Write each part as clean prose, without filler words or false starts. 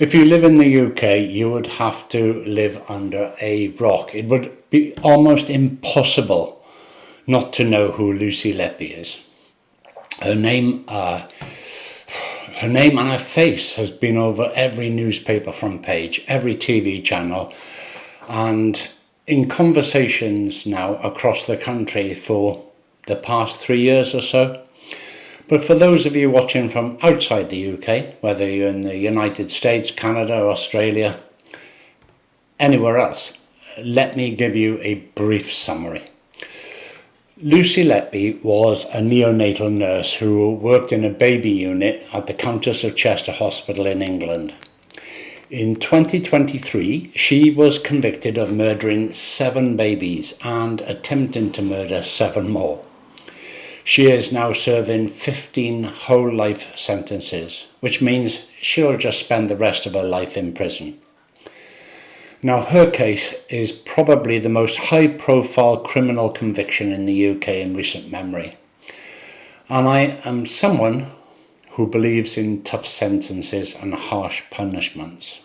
If you live in the UK, you would have to live under a rock. It would be almost impossible not to know who Lucy Letby is. Her name and her face has been over every newspaper front page, every TV channel, and in conversations now across the country for the past 3 years or so. But for those of you watching from outside the UK, whether you're in the United States, Canada, Australia, anywhere else, let me give you a brief summary. Lucy Letby was a neonatal nurse who worked in a baby unit at the Countess of Chester Hospital in England. In 2023, she was convicted of murdering 7 babies and attempting to murder 7 more. She is now serving 15 whole life sentences, which means she'll just spend the rest of her life in prison. Now, her case is probably the most high-profile criminal conviction in the UK in recent memory. And I am someone who believes in tough sentences and harsh punishments.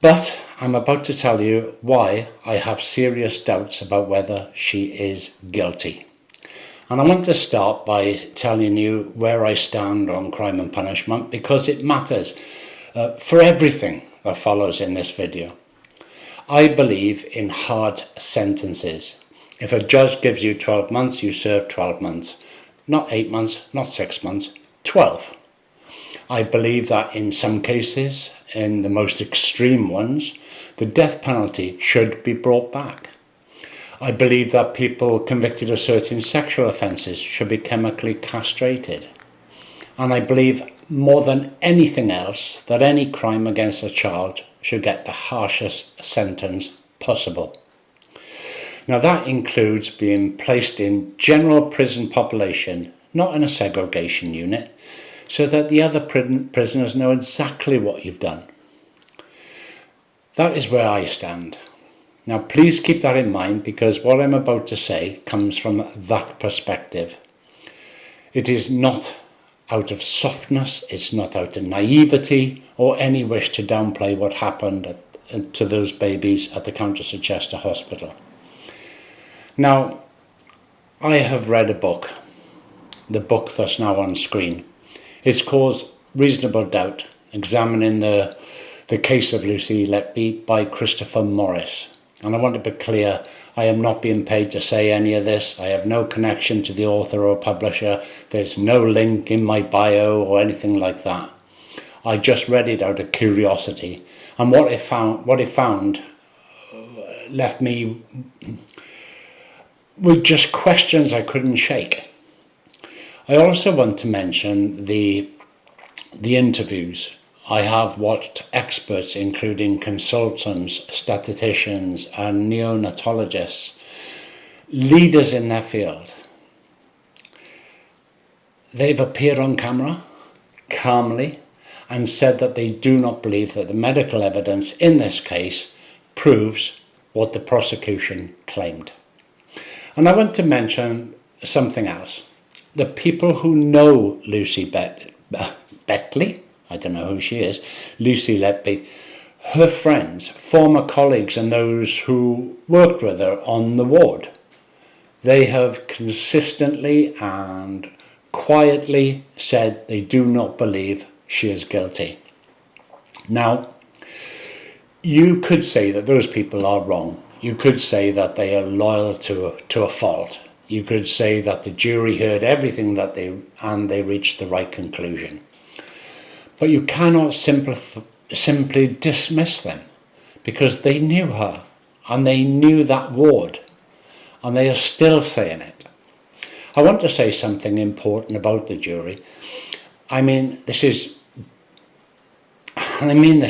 But I'm about to tell you why I have serious doubts about whether she is guilty. And I want to start by telling you where I stand on crime and punishment, because it matters for everything that follows in this video. I believe in hard sentences. If a judge gives you 12 months, you serve 12 months. Not 8 months, not 6 months, 12. I believe that in some cases, in the most extreme ones, the death penalty should be brought back. I believe that people convicted of certain sexual offences should be chemically castrated. And I believe more than anything else that any crime against a child should get the harshest sentence possible. Now that includes being placed in general prison population, not in a segregation unit, so that the other prisoners know exactly what you've done. That is where I stand. Now please keep that in mind, because what I'm about to say comes from that perspective. It is not out of softness, it's not out of naivety or any wish to downplay what happened to those babies at the Countess of Chester Hospital. Now, I have read a book, the book that's now on screen. It's called Reasonable Doubt, examining the Case of Lucy Letby by Christopher Morris. And I want to be clear, I am not being paid to say any of this. I have no connection to the author or publisher. There's no link in my bio or anything like that. I just read it out of curiosity. And what it found left me with just questions I couldn't shake. I also want to mention the interviews. I have watched experts, including consultants, statisticians, and neonatologists, leaders in their field. They've appeared on camera calmly and said that they do not believe that the medical evidence in this case proves what the prosecution claimed. And I want to mention something else. The people who know Lucy Beckley, I don't know who she is, Lucy Letby, her friends, former colleagues, and those who worked with her on the ward, they have consistently and quietly said they do not believe she is guilty. Now, you could say that those people are wrong. You could say that they are loyal to a fault. You could say that the jury heard everything and they reached the right conclusion. But you cannot simply dismiss them, because they knew her and they knew that ward, and they are still saying it. I want to say something important about the jury. I mean this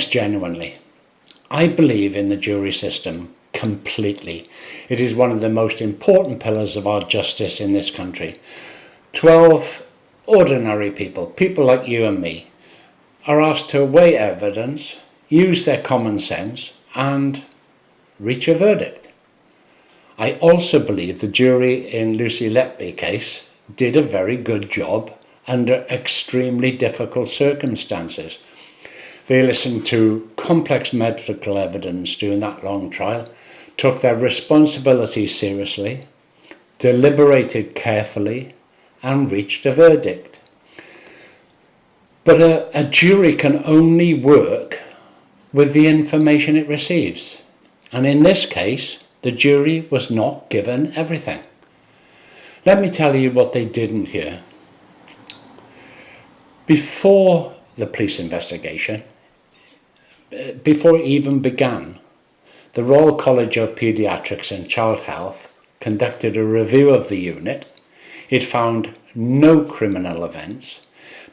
genuinely. I believe in the jury system completely. It is one of the most important pillars of our justice in this country. 12 ordinary people like you and me, are asked to weigh evidence, use their common sense, and reach a verdict. I also believe the jury in Lucy Letby's case did a very good job under extremely difficult circumstances. They listened to complex medical evidence during that long trial, took their responsibilities seriously, deliberated carefully, and reached a verdict. But a jury can only work with the information it receives. And in this case, the jury was not given everything. Let me tell you what they didn't hear. Before the police investigation, before it even began, the Royal College of Paediatrics and Child Health conducted a review of the unit. It found no criminal events,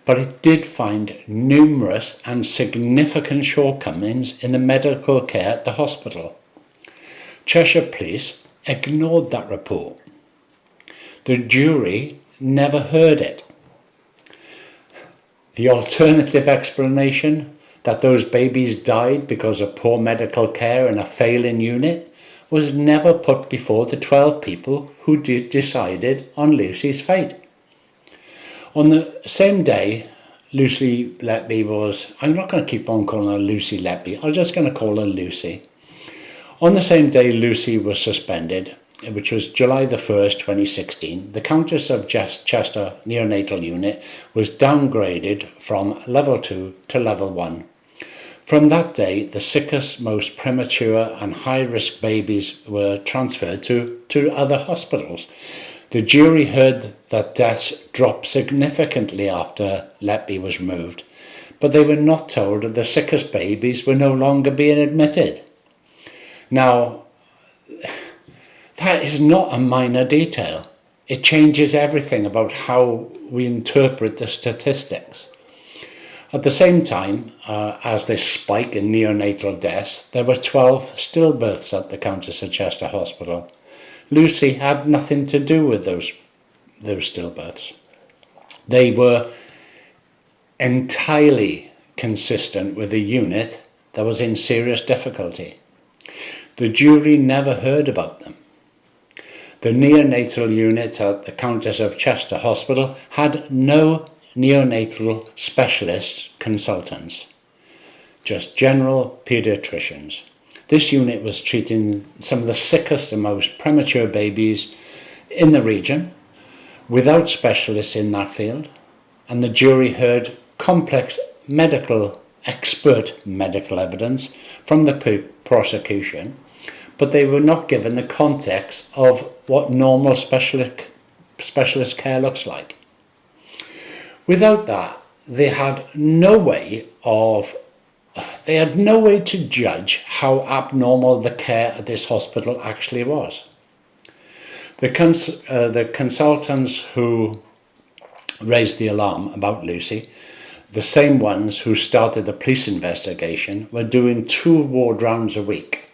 but it did find numerous and significant shortcomings in the medical care at the hospital. Cheshire Police ignored that report. The jury never heard it. The alternative explanation that those babies died because of poor medical care in a failing unit was never put before the 12 people who decided on Lucy's fate. On the same day, Lucy Letby was, I'm not going to keep on calling her Lucy Letby, I'm just going to call her Lucy. On the same day Lucy was suspended, which was July the 1st, 2016, the Countess of Chester neonatal unit was downgraded from level 2 to level 1. From that day, the sickest, most premature and high-risk babies were transferred to other hospitals. The jury heard that deaths dropped significantly after Letby was removed, but they were not told that the sickest babies were no longer being admitted. Now, that is not a minor detail. It changes everything about how we interpret the statistics. At the same time as this spike in neonatal deaths, there were 12 stillbirths at the Countess of Chester Hospital. Lucy had nothing to do with those stillbirths. They were entirely consistent with a unit that was in serious difficulty. The jury never heard about them. The neonatal unit at the Countess of Chester Hospital had no neonatal specialist consultants, just general paediatricians. This unit was treating some of the sickest and most premature babies in the region without specialists in that field, and the jury heard complex expert medical evidence from the prosecution, but they were not given the context of what normal specialist care looks like. Without that, they had no way to judge how abnormal the care at this hospital actually was. The consultants who raised the alarm about Lucy, the same ones who started the police investigation, were doing 2 ward rounds a week.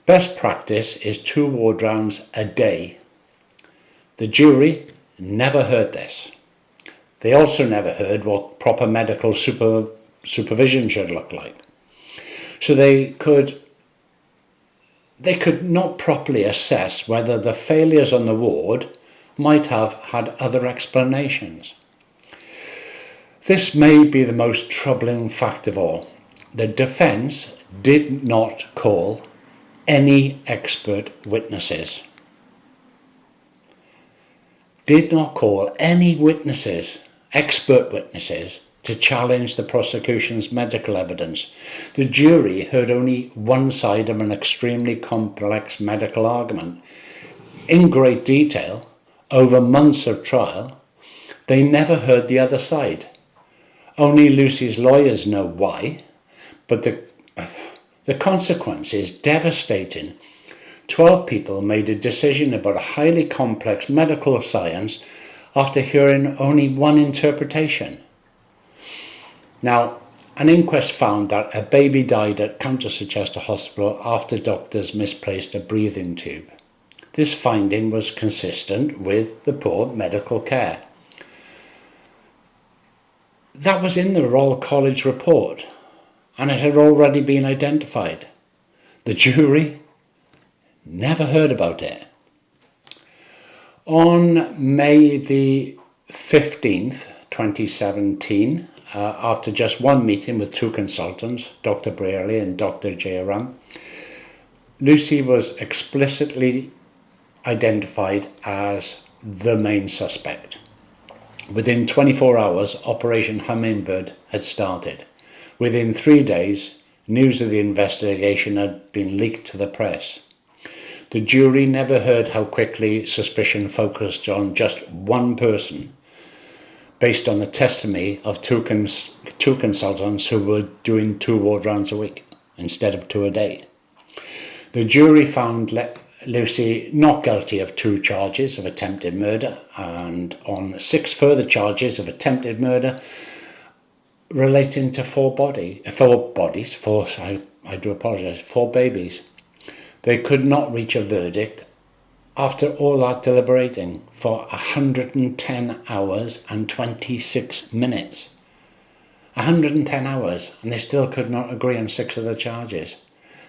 Best practice is 2 ward rounds a day. The jury never heard this. They also never heard what proper medical supervision should look like. So they could not properly assess whether the failures on the ward might have had other explanations. This may be the most troubling fact of all. The defence did not call any expert witnesses. Did not call any expert witnesses, to challenge the prosecution's medical evidence. The jury heard only one side of an extremely complex medical argument. In great detail, over months of trial, they never heard the other side. Only Lucy's lawyers know why, but the consequence is devastating. 12 people made a decision about a highly complex medical science after hearing only one interpretation. Now, an inquest found that a baby died at Countess of Chester Hospital after doctors misplaced a breathing tube. This finding was consistent with the poor medical care. That was in the Royal College report, and it had already been identified. The jury never heard about it. On May the 15th, 2017, after just one meeting with two consultants, Dr. Braley and Dr. Jairam, Lucy was explicitly identified as the main suspect. Within 24 hours, Operation Hummingbird had started. Within 3 days, news of the investigation had been leaked to the press. The jury never heard how quickly suspicion focused on just one person, based on the testimony of two consultants who were doing 2 ward rounds a week instead of 2 a day. The jury found Lucy not guilty of 2 charges of attempted murder and on 6 further charges of attempted murder relating to 4 babies. They could not reach a verdict after all that deliberating for 110 hours and 26 minutes. 110 hours, and they still could not agree on 6 of the charges.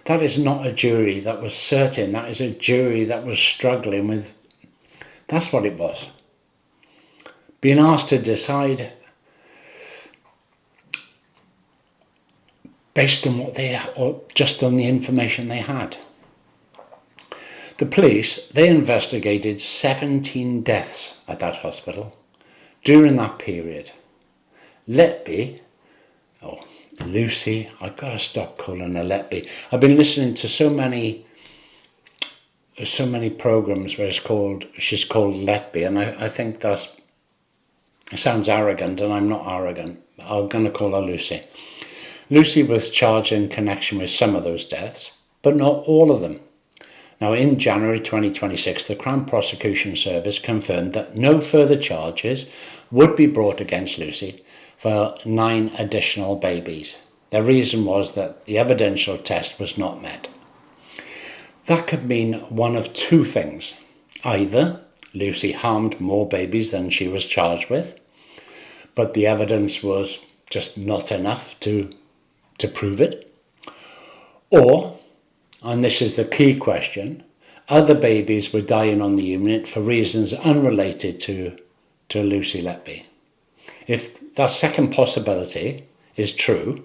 That is not a jury that was certain. That is a jury that was struggling with. That's what it was. Being asked to decide based on or just on the information they had. The police, they investigated 17 deaths at that hospital during that period. Lucy, I've got to stop calling her Letby. I've been listening to so many programs where she's called Letby, and I think it sounds arrogant, and I'm not arrogant. I'm going to call her Lucy. Lucy was charged in connection with some of those deaths, but not all of them. Now, in January 2026, the Crown Prosecution Service confirmed that no further charges would be brought against Lucy for 9 additional babies. The reason was that the evidential test was not met. That could mean one of 2 things. Either Lucy harmed more babies than she was charged with, but the evidence was just not enough to prove it. Or, and this is the key question, other babies were dying on the unit for reasons unrelated to Lucy Letby. If that second possibility is true,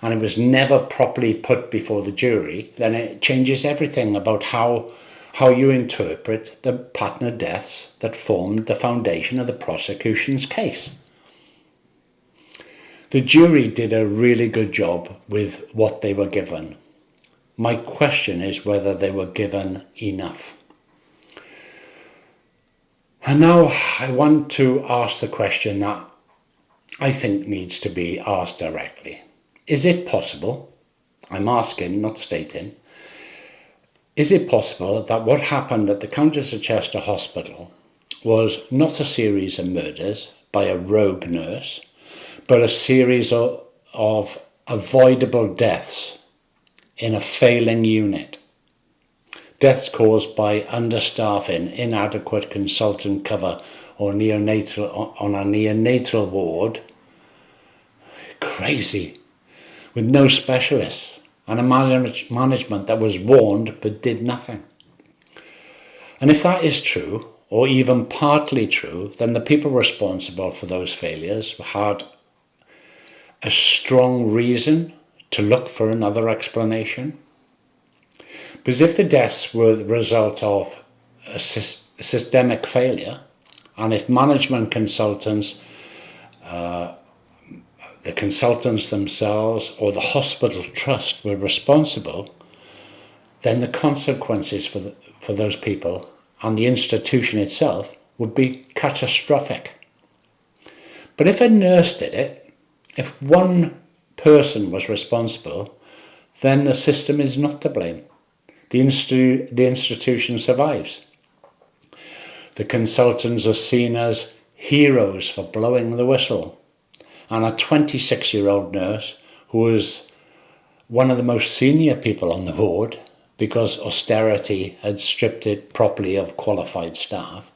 and it was never properly put before the jury, then it changes everything about how you interpret the pattern of deaths that formed the foundation of the prosecution's case. The jury did a really good job with what they were given. My question is whether they were given enough. And now I want to ask the question that I think needs to be asked directly. Is it possible, I'm asking, not stating, is it possible that what happened at the Countess of Chester Hospital was not a series of murders by a rogue nurse, but a series of avoidable deaths in a failing unit? Deaths caused by understaffing, inadequate consultant cover or on a neonatal ward. Crazy. With no specialists and a management that was warned but did nothing. And if that is true, or even partly true, then the people responsible for those failures had a strong reason to look for another explanation. Because if the deaths were the result of a systemic failure, and if management consultants, the consultants themselves or the hospital trust were responsible, then the consequences for those people and the institution itself would be catastrophic. But if a nurse did it, if one person was responsible, then the system is not to blame. The institution survives. The consultants are seen as heroes for blowing the whistle. And a 26-year-old nurse, who was one of the most senior people on the ward because austerity had stripped it properly of qualified staff,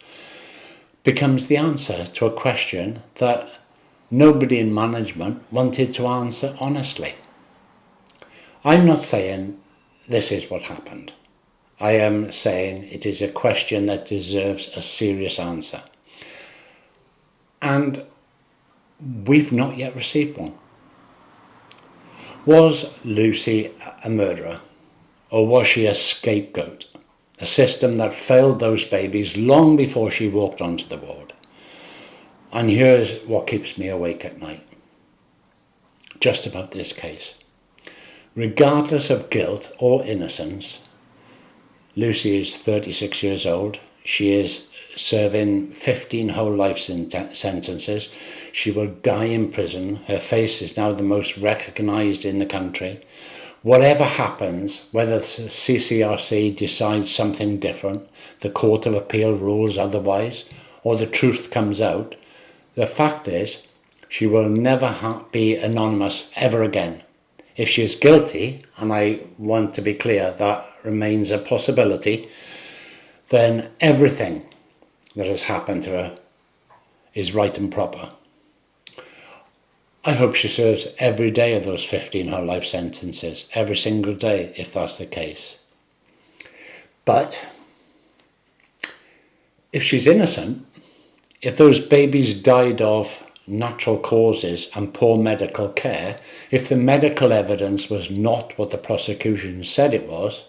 becomes the answer to a question that nobody in management wanted to answer honestly. I'm not saying this is what happened. I am saying it is a question that deserves a serious answer. And we've not yet received one. Was Lucy a murderer, or was she a scapegoat? A system that failed those babies long before she walked onto the ward. And here's what keeps me awake at night, just about this case. Regardless of guilt or innocence, Lucy is 36 years old. She is serving 15 whole life sentences. She will die in prison. Her face is now the most recognised in the country. Whatever happens, whether the CCRC decides something different, the Court of Appeal rules otherwise, or the truth comes out, the fact is she will never be anonymous ever again. If she is guilty, and I want to be clear that remains a possibility, then everything that has happened to her is right and proper. I hope she serves every day of those 15 whole life sentences, every single day, if that's the case. But if she's innocent, if those babies died of natural causes and poor medical care, if the medical evidence was not what the prosecution said it was,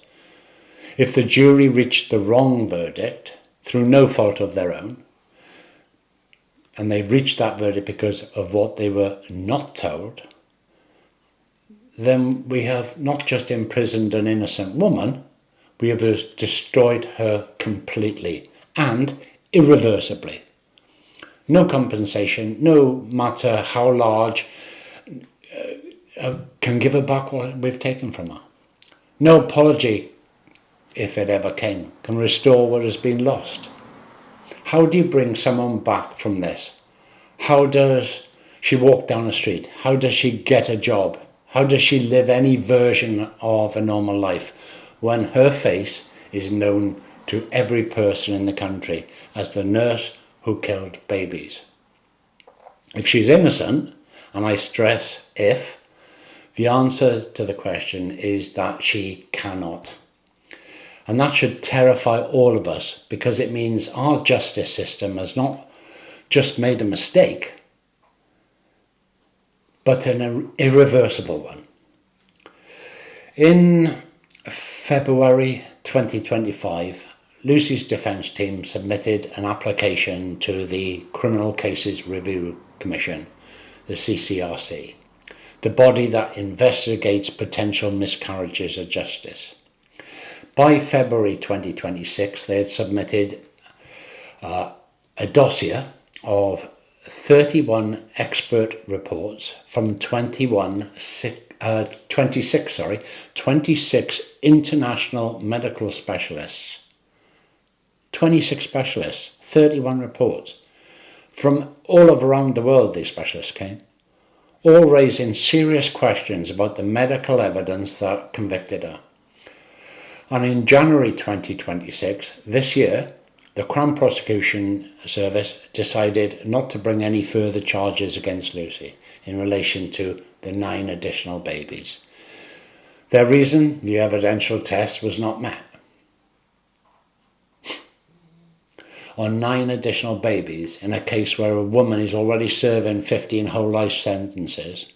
if the jury reached the wrong verdict through no fault of their own, and they reached that verdict because of what they were not told, then we have not just imprisoned an innocent woman, we have destroyed her completely and irreversibly. No compensation, no matter how large, can give her back what we've taken from her. No apology, if it ever came, can restore what has been lost. How do you bring someone back from this? How does she walk down the street? How does she get a job? How does she live any version of a normal life when her face is known to every person in the country as the nurse who killed babies? If she's innocent, and I stress if, the answer to the question is that she cannot. And that should terrify all of us, because it means our justice system has not just made a mistake, but an irreversible one. In February 2025, Lucy's defence team submitted an application to the Criminal Cases Review Commission, the CCRC, the body that investigates potential miscarriages of justice. By February 2026, they had submitted a dossier of 31 expert reports from 26 international medical specialists. 26 specialists, 31 reports. From all around the world these specialists came, all raising serious questions about the medical evidence that convicted her. And in January 2026, this year, the Crown Prosecution Service decided not to bring any further charges against Lucy in relation to the 9 additional babies. Their reason, the evidential test was not met. On 9 additional babies, in a case where a woman is already serving 15 whole life sentences,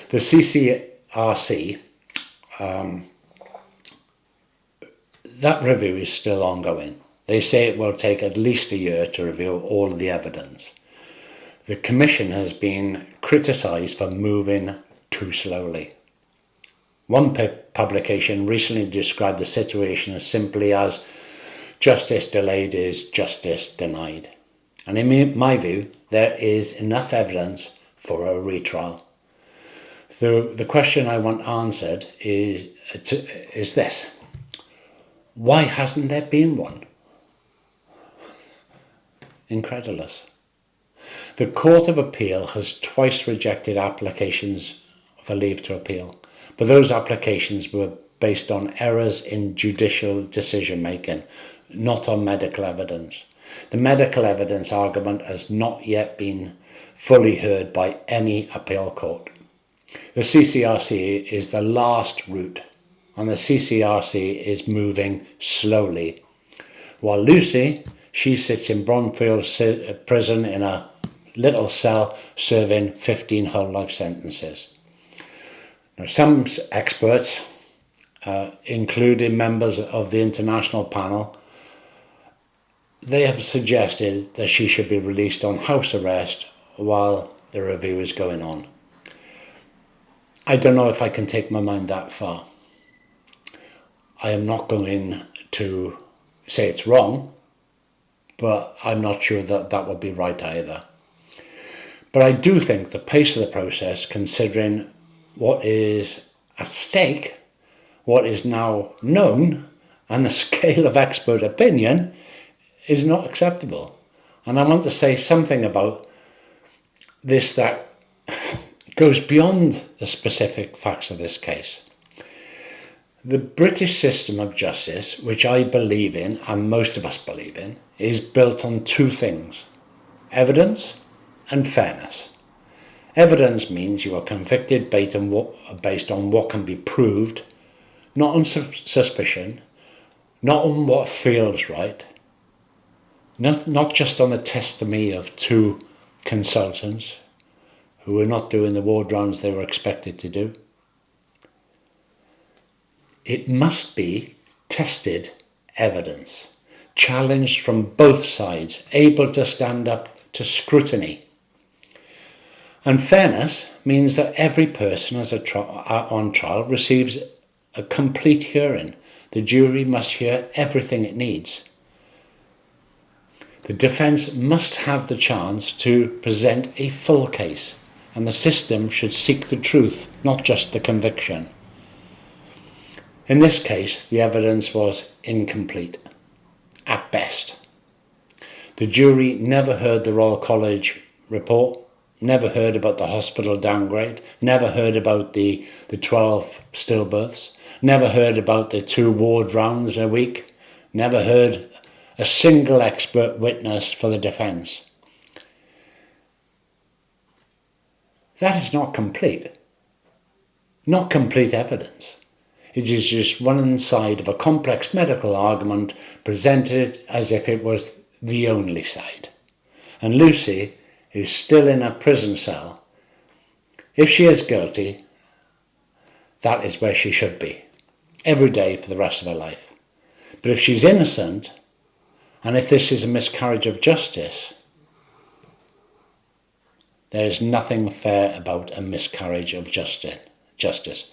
the CCRC, that review is still ongoing. They say it will take at least a year to review all of the evidence. The Commission has been criticised for moving too slowly. One publication recently described the situation as simply as justice delayed is justice denied. And in my view, there is enough evidence for a retrial. The question I want answered is this: why hasn't there been one? Incredulous. The Court of Appeal has twice rejected applications for leave to appeal, but those applications were based on errors in judicial decision making, not on medical evidence. The medical evidence argument has not yet been fully heard by any appeal court. The CCRC is the last route, and the CCRC is moving slowly. While Lucy, she sits in Bromfield prison in a little cell serving 15 whole life sentences. Now, some experts, including members of the international panel, they have suggested that she should be released on house arrest while the review is going on. I don't know if I can take my mind that far. I am not going to say it's wrong, but I'm not sure that that would be right either. But I do think the pace of the process, considering what is at stake, what is now known, and the scale of expert opinion, is not acceptable. And I want to say something about this that goes beyond the specific facts of this case. The British system of justice, which I believe in, and most of us believe in, is built on two things: evidence and fairness. Evidence means you are convicted based on what can be proved, not on suspicion, not on what feels right, not just on the testimony of two consultants who were not doing the ward rounds they were expected to do. It must be tested evidence, challenged from both sides, able to stand up to scrutiny. And fairness means that every person on trial receives a complete hearing. The jury must hear everything it needs. The defence must have the chance to present a full case, and the system should seek the truth, not just the conviction. In this case, the evidence was incomplete, at best. The jury never heard the Royal College report, never heard about the hospital downgrade, never heard about the 12 stillbirths, never heard about the 2 ward rounds a week, never heard a single expert witness for the defence. That is not complete evidence. It is just one side of a complex medical argument presented as if it was the only side. And Lucy is still in a prison cell. If she is guilty, that is where she should be, every day for the rest of her life. But if she's innocent, and if this is a miscarriage of justice, there is nothing fair about a miscarriage of justice.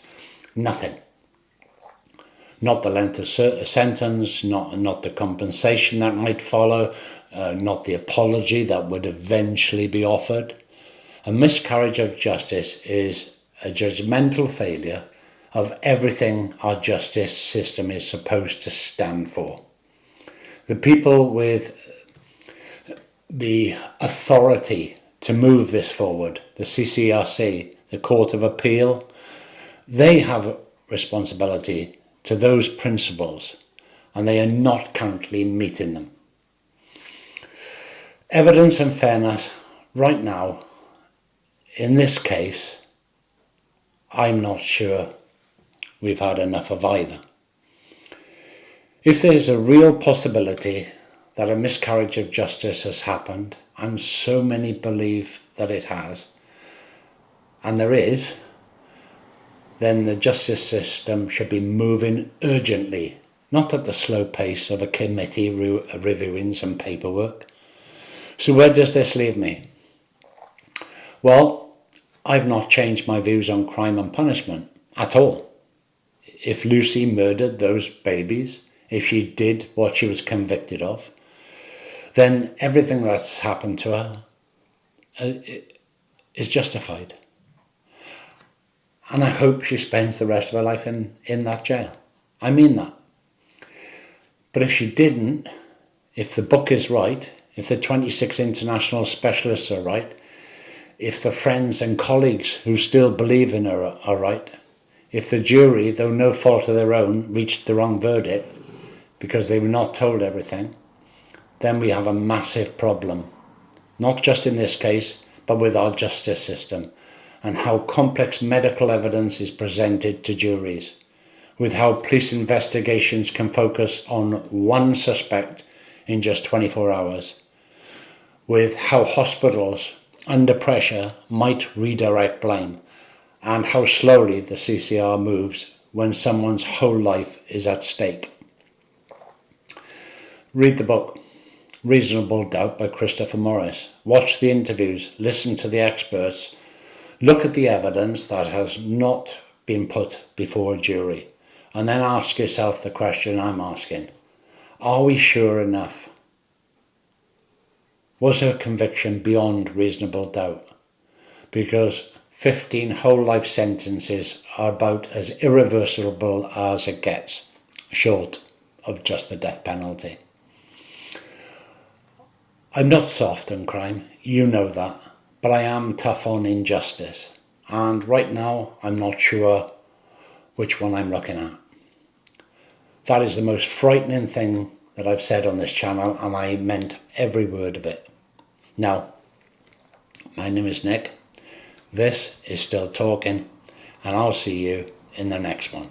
Nothing. Not the length of sentence, not the compensation that might follow, not the apology that would eventually be offered. A miscarriage of justice is a judgmental failure of everything our justice system is supposed to stand for. The people with the authority to move this forward, the CCRC, the Court of Appeal, they have responsibility to those principles, and they are not currently meeting them. Evidence and fairness, right now, in this case, I'm not sure we've had enough of either. If there's a real possibility that a miscarriage of justice has happened, and so many believe that it has, and there is, then the justice system should be moving urgently, not at the slow pace of a committee reviewing some paperwork. So where does this leave me? Well, I've not changed my views on crime and punishment at all. If Lucy murdered those babies, if she did what she was convicted of, then everything that's happened to her is justified. And I hope she spends the rest of her life in that jail. I mean that. But if she didn't, if the book is right, if the 26 international specialists are right, if the friends and colleagues who still believe in her are right, if the jury, though no fault of their own, reached the wrong verdict because they were not told everything, then we have a massive problem, not just in this case, but with our justice system and how complex medical evidence is presented to juries, with how police investigations can focus on one suspect in just 24 hours, with how hospitals under pressure might redirect blame, and how slowly the CCR moves when someone's whole life is at stake. Read the book Reasonable Doubt by Christopher Morris. Watch the interviews, listen to the experts, look at the evidence that has not been put before a jury, and then ask yourself the question I'm asking. Are we sure enough? Was her conviction beyond reasonable doubt? Because 15 whole life sentences are about as irreversible as it gets, short of just the death penalty. I'm not soft on crime, you know that, but I am tough on injustice, and right now I'm not sure which one I'm looking at. That is the most frightening thing that I've said on this channel, and I meant every word of it. Now, my name is Nick, this is Still Talking, and I'll see you in the next one.